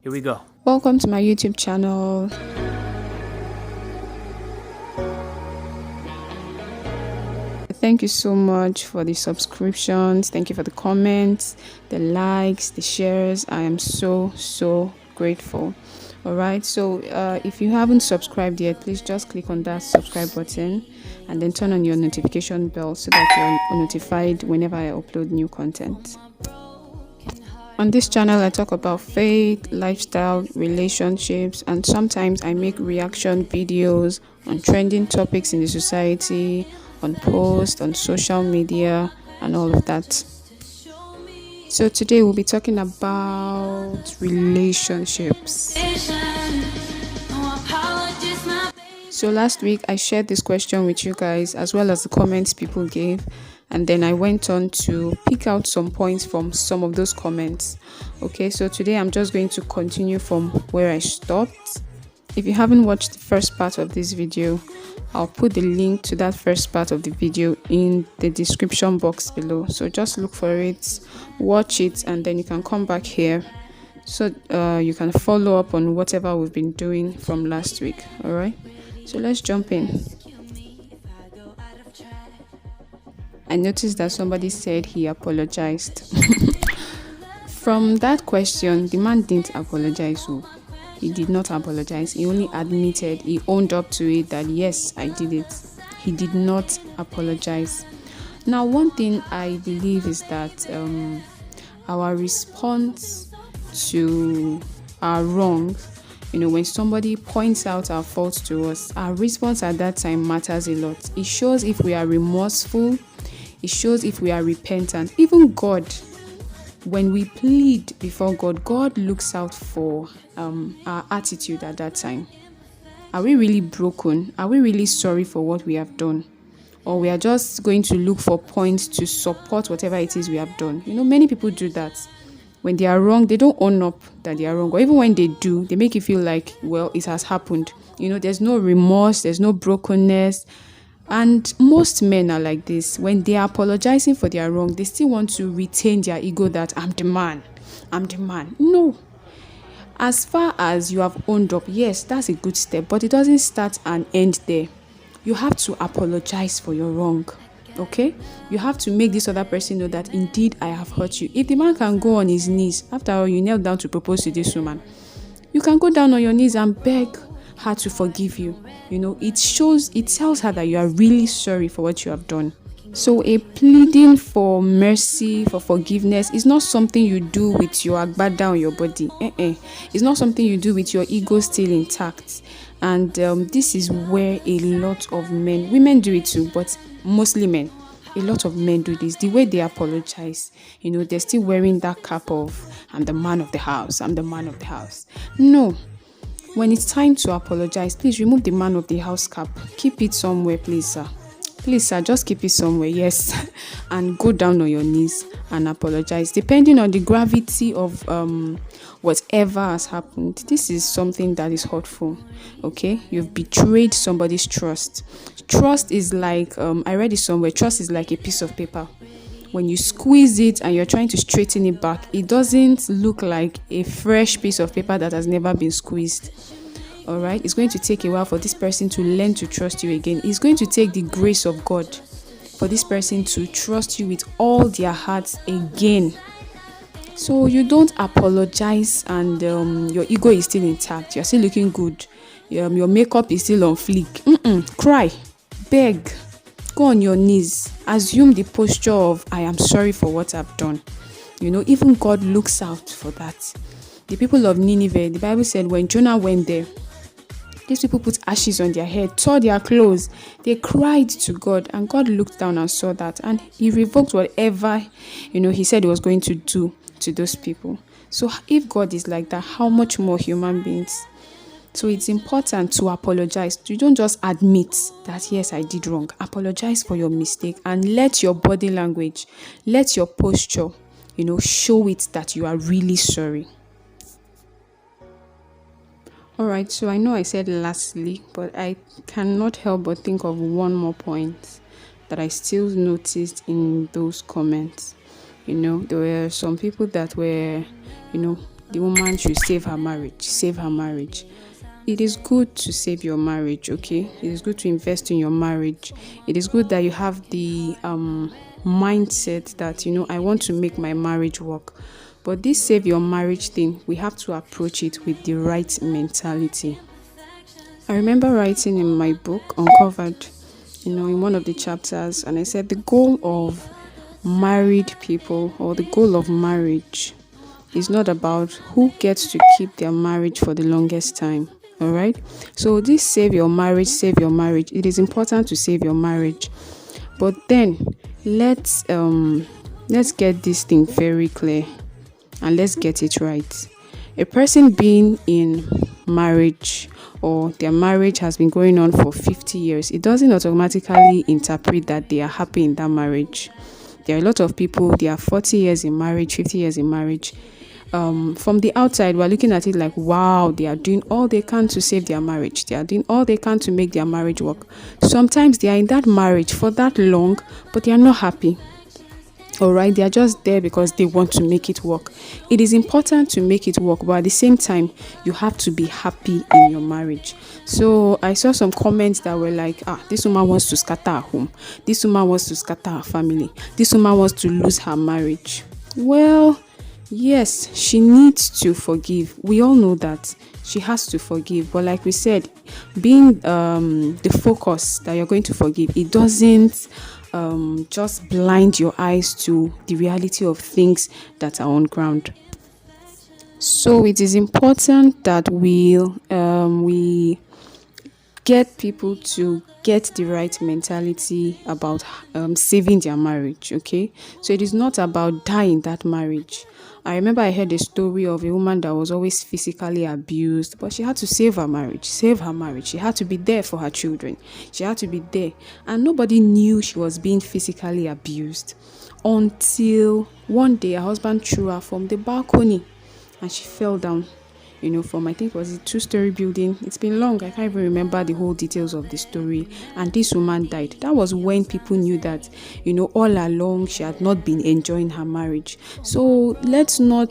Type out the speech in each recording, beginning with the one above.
Here we go. Welcome to my YouTube channel. Thank you so much for the subscriptions. Thank you for the comments, the likes, the shares. I am so grateful. All right. So if you haven't subscribed yet, please just click on that subscribe button and then turn on your notification bell so that you're notified whenever I upload new content. On this channel, I talk about faith, lifestyle, relationships, and sometimes I make reaction videos on trending topics in the society, on posts, on social media, and all of that. So today we'll be talking about relationships. So last week I shared this question with you guys as well as the comments people gave, and then I went on to pick out some points from some of those comments. Okay, so today I'm just going to continue from where I stopped. If you haven't watched the first part of this video, I'll put the link to that first part of the video in the description box below. So just look for it, watch it, and then you can come back here so you can follow up on whatever we've been doing from last week. All right, so let's jump in. I noticed that somebody said he apologized. From that question, the man didn't apologize. So he did not apologize. He only admitted, he owned up to it that yes, I did it. He did not apologize. Now, one thing I believe is that our response to our wrong, when somebody points out our faults to us, our response at that time matters a lot. It shows if we are remorseful. It shows if we are repentant. Even God, when we plead before God, God looks out for our attitude at that time. Are we really broken? Are we really sorry for what we have done? Or we are just going to look for points to support whatever it is we have done? Many people do that. When they are wrong, they don't own up that they are wrong. Or even when they do, they make you feel like, well, it has happened. There's no remorse, there's no brokenness. And most men are like this. When they are apologizing for their wrong, they still want to retain their ego that I'm the man. No. As far as you have owned up, yes, that's a good step, but it doesn't start and end there. You have to apologize for your wrong. Okay? You have to make this other person know that indeed I have hurt you. If the man can go on his knees, after all, you knelt down to propose to this woman, you can go down on your knees and beg her to forgive you. It tells her that you are really sorry for what you have done. So a pleading for mercy, for forgiveness is not something you do with your agbada on your body. It's not something you do with your ego still intact. And this is where a lot of men, women do it too, but mostly men, a lot of men do this. The way they apologize, they're still wearing that cap of, I'm the man of the house, I'm the man of the house. No. When it's time to apologize, please remove the man of the house cap. Keep it somewhere, please, sir. Please, sir, just keep it somewhere, yes. And go down on your knees and apologize. Depending on the gravity of whatever has happened, this is something that is hurtful, okay? You've betrayed somebody's trust. Trust is like, I read it somewhere, trust is like a piece of paper. When you squeeze it and you're trying to straighten it back, it doesn't look like a fresh piece of paper that has never been squeezed. All right, it's going to take a while for this person to learn to trust you again. It's going to take the grace of God for this person to trust you with all their hearts again. So you don't apologize and your ego is still intact. You're still looking good. Your makeup is still on fleek. Cry, beg, go on your knees. Assume the posture of I am sorry for what I've done. Even God looks out for that. The people of Nineveh, the Bible said when Jonah went there, these people put ashes on their head, tore their clothes. They cried to God, and God looked down and saw that, and he revoked whatever, he said he was going to do to those people. So if God is like that, how much more human beings? So it's important to apologize. You don't just admit that, yes, I did wrong. Apologize for your mistake and let your body language, let your posture, show it that you are really sorry. All right, so I know I said lastly, but I cannot help but think of one more point that I still noticed in those comments. There were some people that were, the woman should save her marriage, save her marriage. It is good to save your marriage, okay? It is good to invest in your marriage. It is good that you have the mindset that, I want to make my marriage work. But this save your marriage thing, we have to approach it with the right mentality. I remember writing in my book, Uncovered, in one of the chapters, and I said the goal of married people, or the goal of marriage, is not about who gets to keep their marriage for the longest time. All right. So this save your marriage, save your marriage. It is important to save your marriage, but then let's get this thing very clear, and let's get it right. A person being in marriage, or their marriage has been going on for 50 years, it doesn't automatically interpret that they are happy in that marriage. There are a lot of people, they are 40 years in marriage, 50 years in marriage. From the outside, we're looking at it like, wow, they are doing all they can to save their marriage. They are doing all they can to make their marriage work. Sometimes they are in that marriage for that long, but they are not happy. All right, they are just there because they want to make it work. It is important to make it work, but at the same time, you have to be happy in your marriage. So I saw some comments that were like, this woman wants to scatter her home. This woman wants to scatter her family. This woman wants to lose her marriage. Well, yes, she needs to forgive. We all know that she has to forgive. But like we said, being the focus that you're going to forgive, it doesn't just blind your eyes to the reality of things that are on ground. So it is important that we get people to get the right mentality about saving their marriage, okay? So it is not about dying that marriage. I remember I heard a story of a woman that was always physically abused, but she had to save her marriage, She had to be there for her children. She had to be there. And nobody knew she was being physically abused until one day her husband threw her from the balcony and she fell down. From, I think it was a 2-story building. It's been long. I can't even remember the whole details of the story. And this woman died. That was when people knew that, all along she had not been enjoying her marriage. So let's not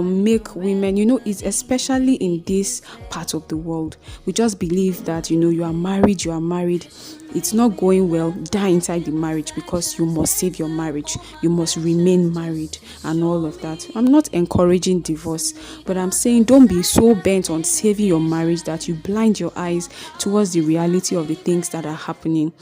make women, it's especially in this part of the world. We just believe that, you are married. It's not going well, die inside the marriage because you must save your marriage. You must remain married and all of that. I'm not encouraging divorce, but I'm saying don't be so bent on saving your marriage that you blind your eyes towards the reality of the things that are happening,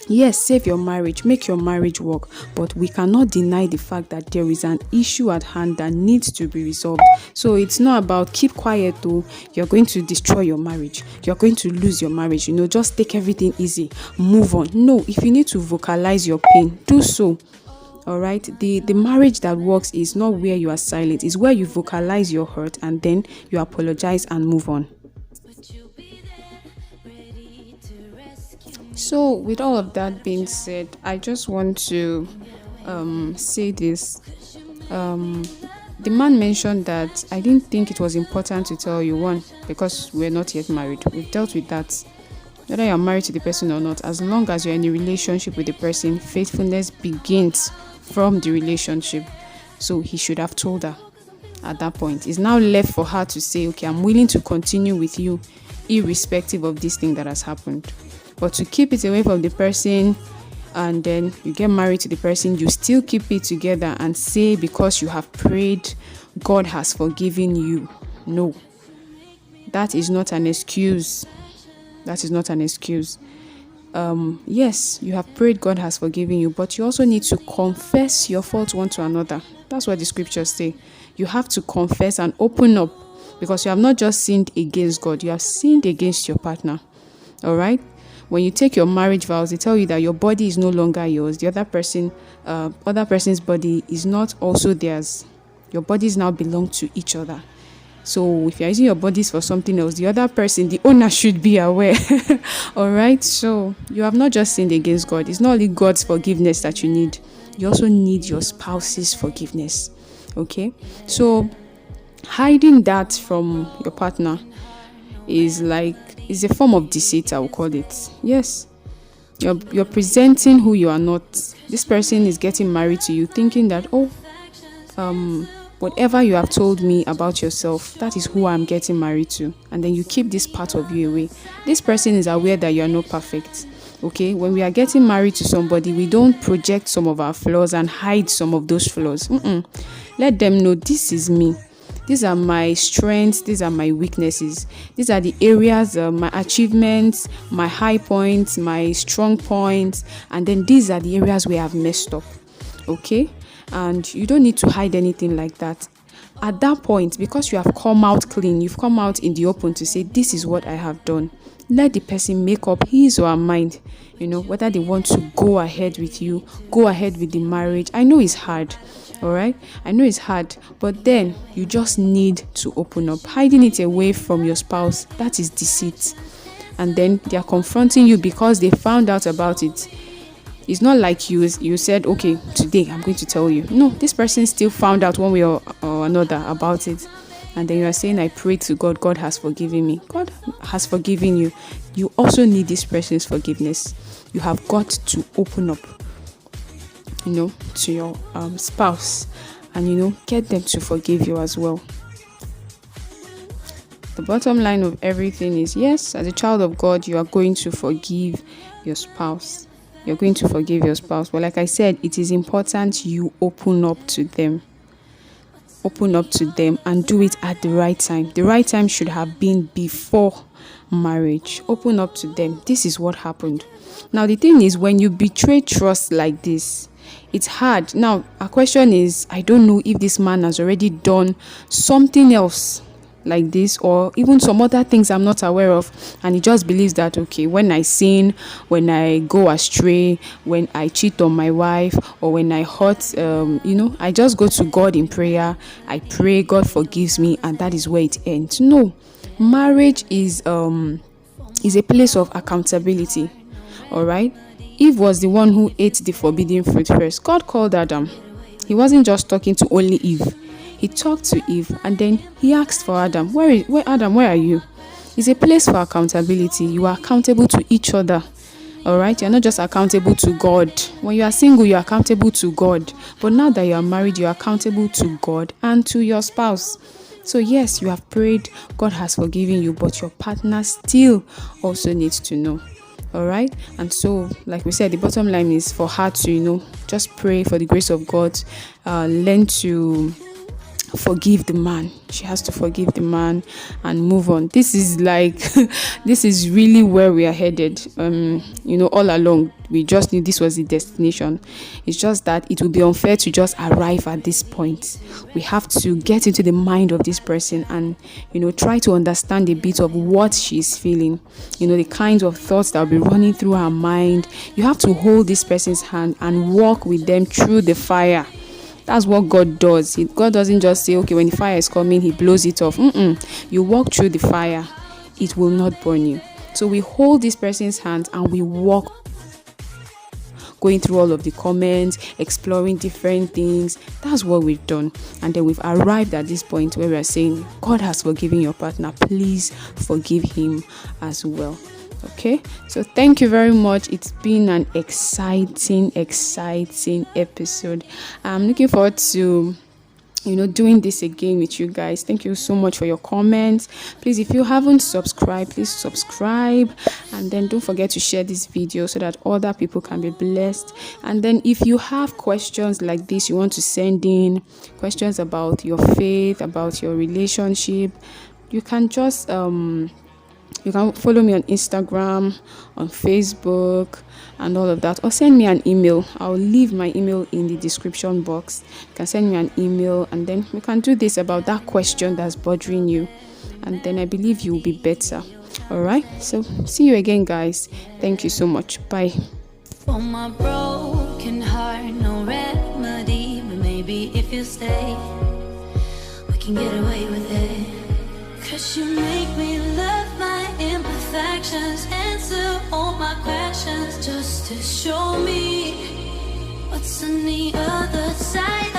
Yes, save your marriage, make your marriage work, but we cannot deny the fact that there is an issue at hand that needs to be resolved. So it's not about keep quiet though, you're going to destroy your marriage, you're going to lose your marriage, just take everything easy, move on. No, if you need to vocalize your pain, do so. All right, the marriage that works is not where you are silent, it's where you vocalize your hurt and then you apologize and move on. So with all of that being said, I just want to say this. The man mentioned that I didn't think it was important to tell you, one, because we're not yet married. We've dealt with that. Whether you're married to the person or not, as long as you're in a relationship with the person, faithfulness begins from the relationship. So he should have told her at that point. It's now left for her to say, okay, I'm willing to continue with you irrespective of this thing that has happened. But to keep it away from the person and then you get married to the person, you still keep it together and say because you have prayed, God has forgiven you. No, that is not an excuse. That is not an excuse. Yes, you have prayed, God has forgiven you, but you also need to confess your faults one to another. That's what the scriptures say. You have to confess and open up because you have not just sinned against God, you have sinned against your partner. All right? When you take your marriage vows, they tell you that your body is no longer yours. The other person's body is not also theirs. Your bodies now belong to each other. So if you're using your bodies for something else, the other person, the owner, should be aware. All right? So you have not just sinned against God. It's not only God's forgiveness that you need. You also need your spouse's forgiveness. Okay? So hiding that from your partner is a form of deceit, I will call it. Yes. You're presenting who you are not. This person is getting married to you thinking that, whatever you have told me about yourself, that is who I'm getting married to. And then you keep this part of you away. This person is aware that you are not perfect. Okay, when we are getting married to somebody, we don't project some of our flaws and hide some of those flaws. Let them know, this is me. These are my strengths. These are my weaknesses. These are the areas, my achievements, my high points, my strong points. And then these are the areas where I've messed up. Okay? And you don't need to hide anything like that. At that point, because you have come out clean, you've come out in the open to say, this is what I have done. Let the person make up his or her mind, whether they want to go ahead with you, go ahead with the marriage. I know it's hard, all right? I know it's hard, but then you just need to open up. Hiding it away from your spouse, that is deceit. And then they are confronting you because they found out about it. It's not like you said, okay, today I'm going to tell you. No, this person still found out one way or another about it. And then you are saying, I pray to God, God has forgiven me. God has forgiven you. You also need this person's forgiveness. You have got to open up, to your spouse and, get them to forgive you as well. The bottom line of everything is, yes, as a child of God, you are going to forgive your spouse. You're going to forgive your spouse. But like I said, it is important you open up to them. Open up to them and do it at the right time. The right time should have been before marriage. Open up to them. This is what happened. Now, the thing is, when you betray trust like this, it's hard. Now, our question is, I don't know if this man has already done something else like this, or even some other things I'm not aware of, and he just believes that, okay, when I sin, when I go astray, when I cheat on my wife, or when I hurt, I just go to God in prayer, I pray, God forgives me, and that is where it ends. No, marriage is a place of accountability. All right, Eve was the one who ate the forbidden fruit first. God called Adam. He wasn't just talking to only Eve. He talked to Eve, and then he asked for Adam. Where Adam, where are you? It's a place for accountability. You are accountable to each other. All right? You're not just accountable to God. When you are single, you're accountable to God. But now that you are married, you're accountable to God and to your spouse. So yes, you have prayed. God has forgiven you, but your partner still also needs to know. All right. And so, like we said, the bottom line is for her to, just pray for the grace of God, learn to forgive the man. She has to forgive the man and move on. This is this is really where we are headed. All along we just knew this was the destination. It's just that it would be unfair to just arrive at this point. We have to get into the mind of this person and try to understand a bit of what she's feeling, the kinds of thoughts that will be running through her mind. You have to hold this person's hand and walk with them through the fire. That's what God does. God doesn't just say, okay, when the fire is coming, he blows it off. You walk through the fire, it will not burn you. So we hold this person's hand and we walk, going through all of the comments, exploring different things. That's what we've done. And then we've arrived at this point where we're saying, God has forgiven your partner. Please forgive him as well. Okay, so thank you very much. It's been an exciting episode. I'm looking forward to doing this again with you guys. Thank you so much for your comments. Please, if you haven't subscribed, please subscribe, and then don't forget to share this video so that other people can be blessed. And then if you have questions like this, you want to send in questions about your faith, about your relationship, you can just you can follow me on Instagram, on Facebook, and all of that. Or send me an email. I'll leave my email in the description box. You can send me an email, and then we can do this about that question that's bothering you. And then I believe you will be better. All right? So, see you again, guys. Thank you so much. Bye. For my broken heart, no remedy. But maybe if you stay, we can get away with it. 'Cause you make me love my imperfections, answer all my questions, just to show me what's on the other side.